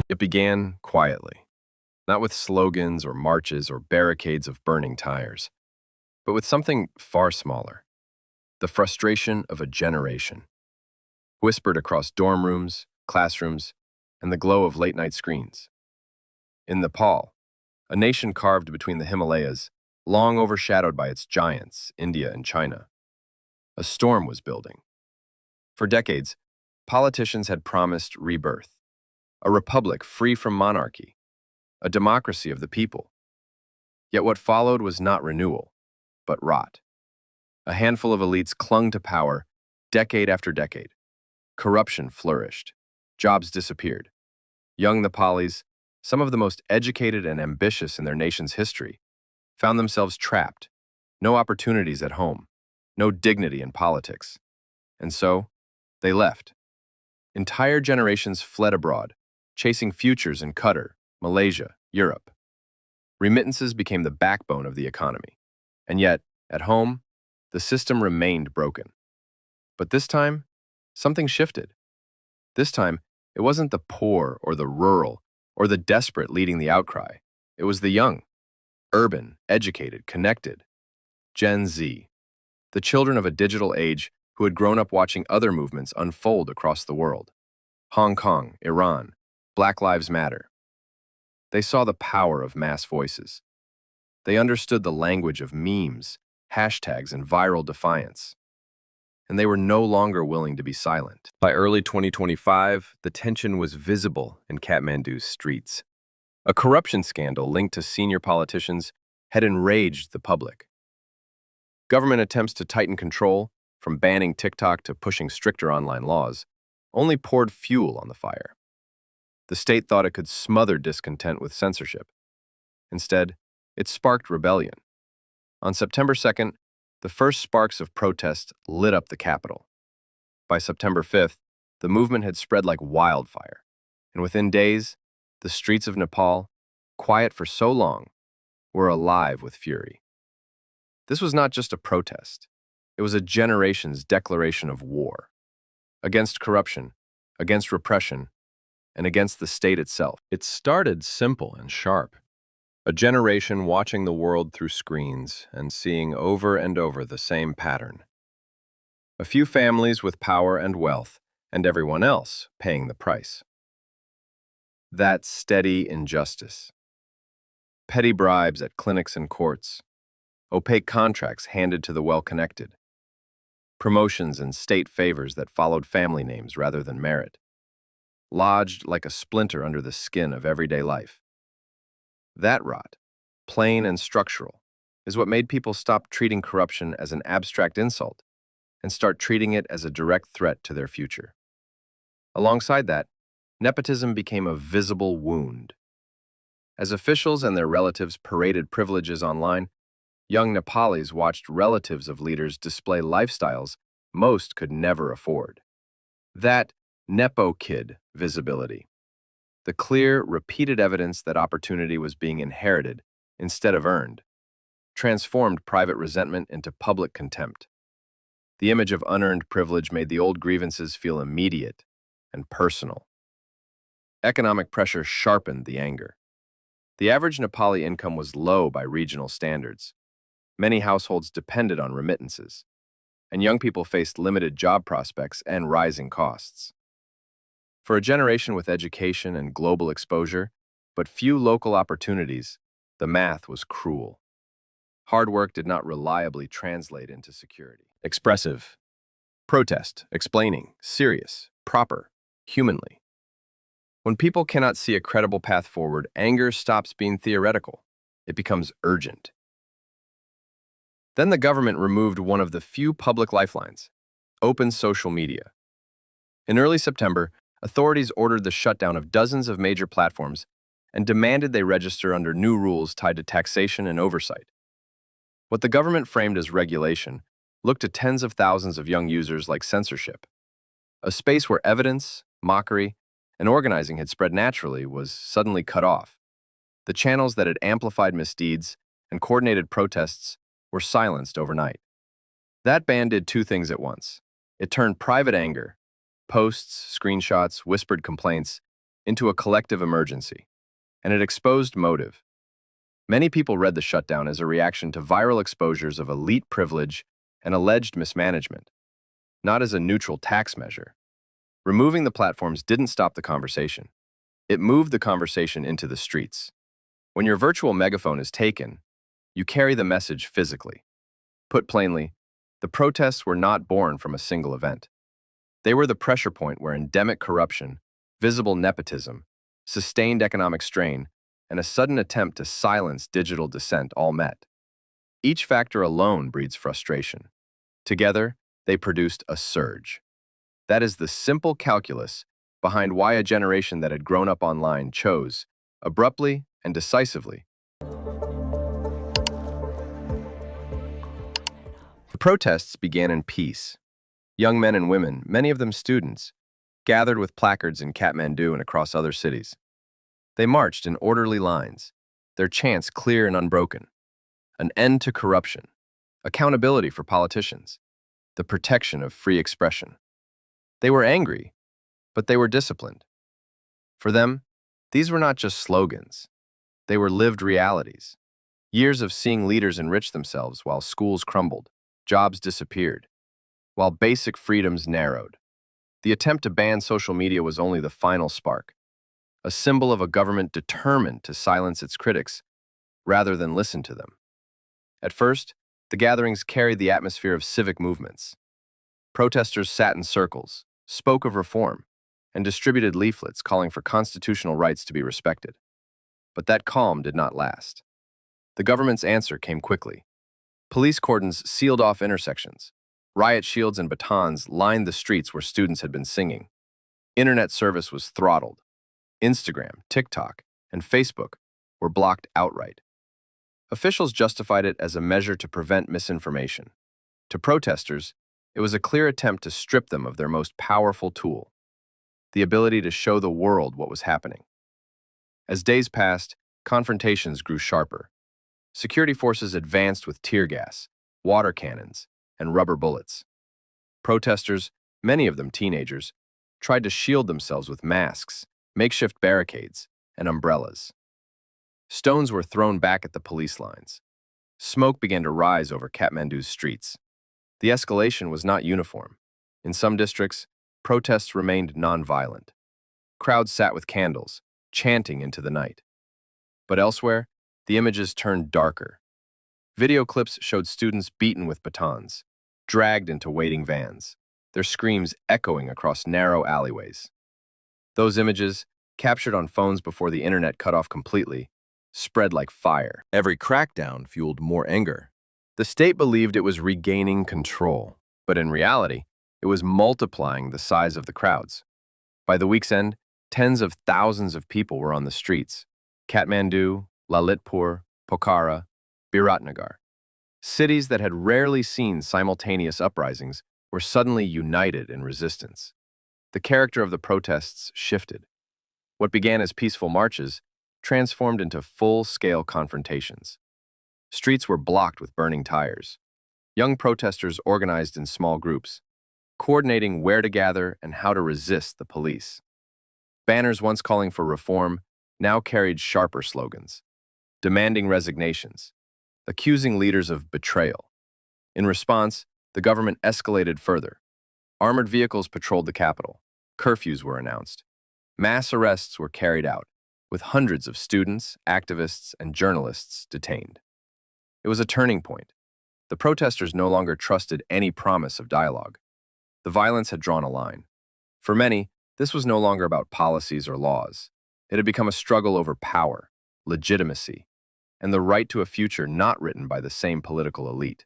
It began quietly, not with slogans or marches or barricades of burning tires, but with something far smaller: the frustration of a generation, whispered across dorm rooms, classrooms, and the glow of late-night screens. In Nepal, a nation carved between the Himalayas, long overshadowed by its giants, India and China, a storm was building. For decades, politicians had promised rebirth, a republic free from monarchy, a democracy of the people. Yet what followed was not renewal, but rot. A handful of elites clung to power decade after decade. Corruption flourished. Jobs disappeared. Young Nepalis, some of the most educated and ambitious in their nation's history, found themselves trapped. No opportunities at home, no dignity in politics. And so, they left. Entire generations fled abroad, chasing futures in Qatar, Malaysia, Europe. Remittances became the backbone of the economy. And yet, at home, the system remained broken. But this time, something shifted. This time, it wasn't the poor or the rural or the desperate leading the outcry. It was the young, urban, educated, connected. Gen Z, the children of a digital age who had grown up watching other movements unfold across the world. Hong Kong, Iran, Black Lives Matter. They saw the power of mass voices. They understood the language of memes, hashtags, and viral defiance. And they were no longer willing to be silent. By early 2025, the tension was visible in Kathmandu's streets. A corruption scandal linked to senior politicians had enraged the public. Government attempts to tighten control, from banning TikTok to pushing stricter online laws, only poured fuel on the fire. The state thought it could smother discontent with censorship. Instead, it sparked rebellion. On September 2nd, the first sparks of protest lit up the capital. By September 5th, the movement had spread like wildfire, and within days, the streets of Nepal, quiet for so long, were alive with fury. This was not just a protest. It was a generation's declaration of war. Against corruption, against repression, and against the state itself. It started simple and sharp. A generation watching the world through screens and seeing over and over the same pattern. A few families with power and wealth, and everyone else paying the price. That steady injustice. Petty bribes at clinics and courts. Opaque contracts handed to the well-connected. Promotions and state favors that followed family names rather than merit. Lodged like a splinter under the skin of everyday life. That rot, plain and structural, is what made people stop treating corruption as an abstract insult and start treating it as a direct threat to their future. Alongside that, nepotism became a visible wound. As officials and their relatives paraded privileges online, young Nepalis watched relatives of leaders display lifestyles most could never afford. That Nepo kid visibility. The clear, repeated evidence that opportunity was being inherited instead of earned, transformed private resentment into public contempt. The image of unearned privilege made the old grievances feel immediate and personal. Economic pressure sharpened the anger. The average Nepali income was low by regional standards. Many households depended on remittances, and young people faced limited job prospects and rising costs. For a generation with education and global exposure, but few local opportunities, the math was cruel. Hard work did not reliably translate into security. Expressive. Protest, explaining, serious, proper, humanly. When people cannot see a credible path forward, anger stops being theoretical. It becomes urgent. Then the government removed one of the few public lifelines: open social media. In early September, authorities ordered the shutdown of dozens of major platforms and demanded they register under new rules tied to taxation and oversight. What the government framed as regulation looked to tens of thousands of young users like censorship. A space where evidence, mockery, and organizing had spread naturally was suddenly cut off. The channels that had amplified misdeeds and coordinated protests were silenced overnight. That ban did two things at once. It turned private anger, posts, screenshots, whispered complaints, into a collective emergency, and it exposed motive. Many people read the shutdown as a reaction to viral exposures of elite privilege and alleged mismanagement, not as a neutral tax measure. Removing the platforms didn't stop the conversation. It moved the conversation into the streets. When your virtual megaphone is taken, you carry the message physically. Put plainly, the protests were not born from a single event. They were the pressure point where endemic corruption, visible nepotism, sustained economic strain, and a sudden attempt to silence digital dissent all met. Each factor alone breeds frustration. Together, they produced a surge. That is the simple calculus behind why a generation that had grown up online chose, abruptly and decisively. The protests began in peace. Young men and women, many of them students, gathered with placards in Kathmandu and across other cities. They marched in orderly lines, their chants clear and unbroken. An end to corruption, accountability for politicians, the protection of free expression. They were angry, but they were disciplined. For them, these were not just slogans. They were lived realities. Years of seeing leaders enrich themselves while schools crumbled, jobs disappeared, while basic freedoms narrowed. The attempt to ban social media was only the final spark, a symbol of a government determined to silence its critics rather than listen to them. At first, the gatherings carried the atmosphere of civic movements. Protesters sat in circles, spoke of reform, and distributed leaflets calling for constitutional rights to be respected. But that calm did not last. The government's answer came quickly. Police cordons sealed off intersections. Riot shields and batons lined the streets where students had been singing. Internet service was throttled. Instagram, TikTok, and Facebook were blocked outright. Officials justified it as a measure to prevent misinformation. To protesters, it was a clear attempt to strip them of their most powerful tool, the ability to show the world what was happening. As days passed, confrontations grew sharper. Security forces advanced with tear gas, water cannons, and rubber bullets. Protesters, many of them teenagers, tried to shield themselves with masks, makeshift barricades, and umbrellas. Stones were thrown back at the police lines. Smoke began to rise over Kathmandu's streets. The escalation was not uniform. In some districts, protests remained nonviolent. Crowds sat with candles, chanting into the night. But elsewhere, the images turned darker. Video clips showed students beaten with batons, dragged into waiting vans, their screams echoing across narrow alleyways. Those images, captured on phones before the internet cut off completely, spread like fire. Every crackdown fueled more anger. The state believed it was regaining control, but in reality, it was multiplying the size of the crowds. By the week's end, tens of thousands of people were on the streets. Kathmandu, Lalitpur, Pokhara, Biratnagar. Cities that had rarely seen simultaneous uprisings were suddenly united in resistance. The character of the protests shifted. What began as peaceful marches transformed into full-scale confrontations. Streets were blocked with burning tires. Young protesters organized in small groups, coordinating where to gather and how to resist the police. Banners once calling for reform now carried sharper slogans, demanding resignations, accusing leaders of betrayal. In response, the government escalated further. Armored vehicles patrolled the capital. Curfews were announced. Mass arrests were carried out, with hundreds of students, activists, and journalists detained. It was a turning point. The protesters no longer trusted any promise of dialogue. The violence had drawn a line. For many, this was no longer about policies or laws. It had become a struggle over power, legitimacy, and the right to a future not written by the same political elite.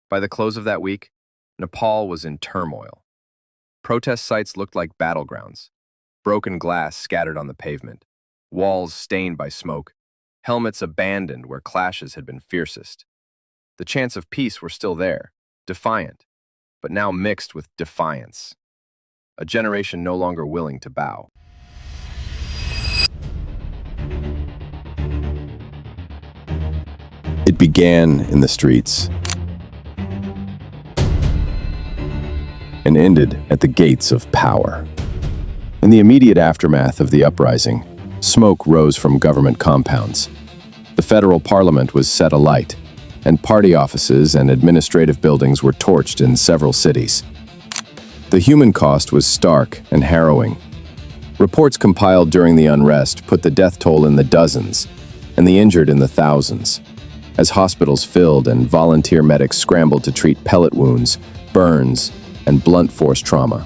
By the close of that week, Nepal was in turmoil. Protest sites looked like battlegrounds. Broken glass scattered on the pavement, walls stained by smoke, helmets abandoned where clashes had been fiercest. The chants of peace were still there, defiant, but now mixed with defiance. A generation no longer willing to bow. It began in the streets and ended at the gates of power. In the immediate aftermath of the uprising, smoke rose from government compounds. The federal parliament was set alight, and party offices and administrative buildings were torched in several cities. The human cost was stark and harrowing. Reports compiled during the unrest put the death toll in the dozens and the injured in the thousands, as hospitals filled and volunteer medics scrambled to treat pellet wounds, burns, and blunt force trauma.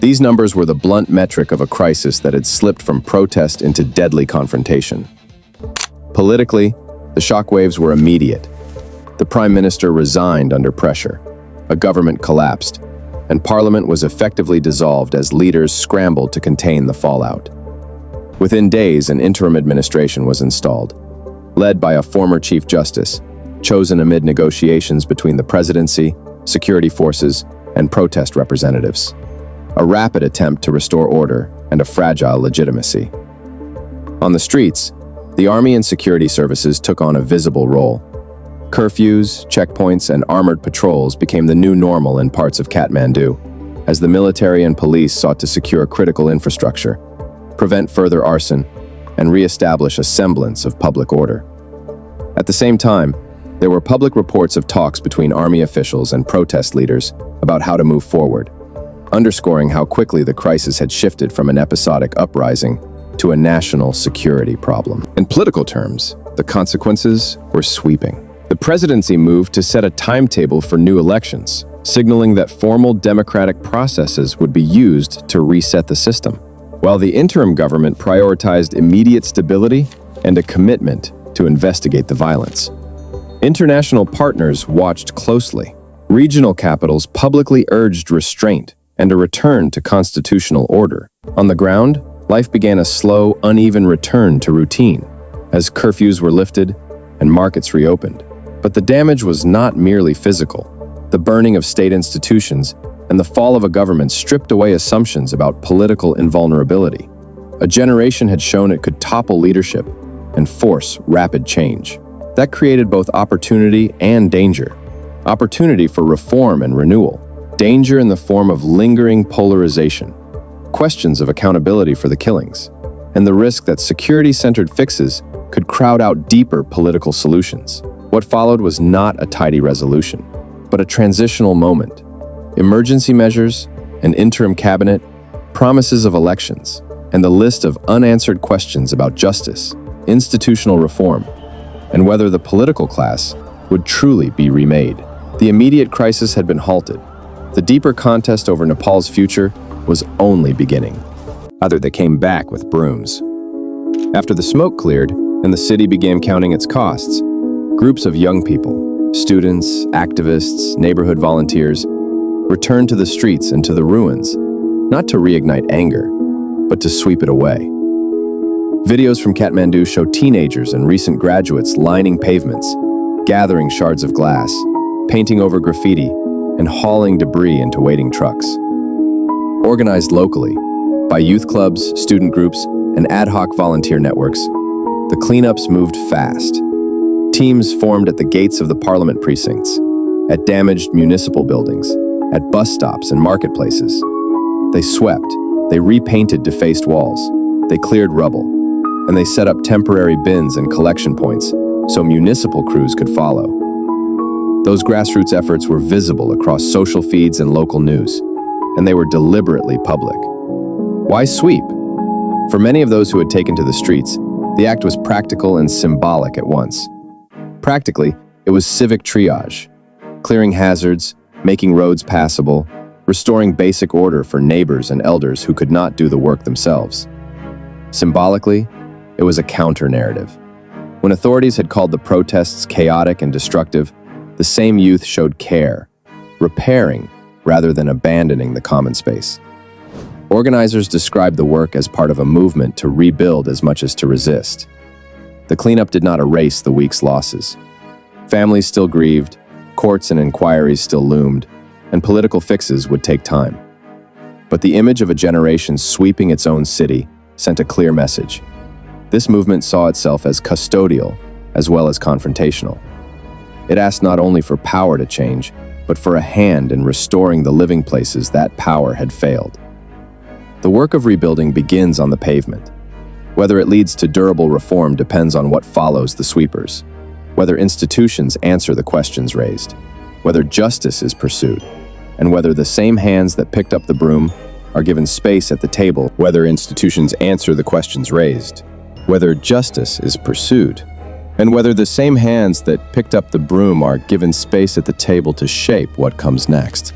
These numbers were the blunt metric of a crisis that had slipped from protest into deadly confrontation. Politically, the shockwaves were immediate. The Prime Minister resigned under pressure, a government collapsed, and Parliament was effectively dissolved as leaders scrambled to contain the fallout. Within days, an interim administration was installed, led by a former Chief Justice, chosen amid negotiations between the presidency, security forces, and protest representatives. A rapid attempt to restore order and a fragile legitimacy. On the streets, the army and security services took on a visible role. Curfews, checkpoints, and armored patrols became the new normal in parts of Kathmandu, as the military and police sought to secure critical infrastructure, prevent further arson, and re-establish a semblance of public order. At the same time, there were public reports of talks between army officials and protest leaders about how to move forward, underscoring how quickly the crisis had shifted from an episodic uprising to a national security problem. In political terms, the consequences were sweeping. The presidency moved to set a timetable for new elections, signaling that formal democratic processes would be used to reset the system, while the interim government prioritized immediate stability and a commitment to investigate the violence. International partners watched closely. Regional capitals publicly urged restraint and a return to constitutional order. On the ground, life began a slow, uneven return to routine, as curfews were lifted and markets reopened. But the damage was not merely physical. The burning of state institutions and the fall of a government stripped away assumptions about political invulnerability. A generation had shown it could topple leadership and force rapid change. That created both opportunity and danger. Opportunity for reform and renewal. Danger in the form of lingering polarization, questions of accountability for the killings, and the risk that security-centered fixes could crowd out deeper political solutions. What followed was not a tidy resolution, but a transitional moment. Emergency measures, an interim cabinet, promises of elections, and the list of unanswered questions about justice, institutional reform, and whether the political class would truly be remade. The immediate crisis had been halted. The deeper contest over Nepal's future was only beginning. They came back with brooms. After the smoke cleared and the city began counting its costs, groups of young people, students, activists, neighborhood volunteers, returned to the streets and to the ruins, not to reignite anger, but to sweep it away. Videos from Kathmandu show teenagers and recent graduates lining pavements, gathering shards of glass, painting over graffiti, and hauling debris into waiting trucks. Organized locally, by youth clubs, student groups, and ad hoc volunteer networks, the cleanups moved fast. Teams formed at the gates of the parliament precincts, at damaged municipal buildings, at bus stops and marketplaces. They swept, they repainted defaced walls, they cleared rubble, and they set up temporary bins and collection points so municipal crews could follow. Those grassroots efforts were visible across social feeds and local news, and they were deliberately public. Why sweep? For many of those who had taken to the streets, the act was practical and symbolic at once. Practically, it was civic triage, clearing hazards, making roads passable, restoring basic order for neighbors and elders who could not do the work themselves. Symbolically, it was a counter-narrative. When authorities had called the protests chaotic and destructive, the same youth showed care, repairing rather than abandoning the common space. Organizers described the work as part of a movement to rebuild as much as to resist. The cleanup did not erase the week's losses. Families still grieved, courts and inquiries still loomed, and political fixes would take time. But the image of a generation sweeping its own city sent a clear message. This movement saw itself as custodial as well as confrontational. It asked not only for power to change, but for a hand in restoring the living places that power had failed. The work of rebuilding begins on the pavement. Whether it leads to durable reform depends on what follows the sweepers, whether institutions answer the questions raised, whether justice is pursued, and whether the same hands that picked up the broom are given space at the table, whether institutions answer the questions raised, whether justice is pursued, and whether the same hands that picked up the broom are given space at the table to shape what comes next.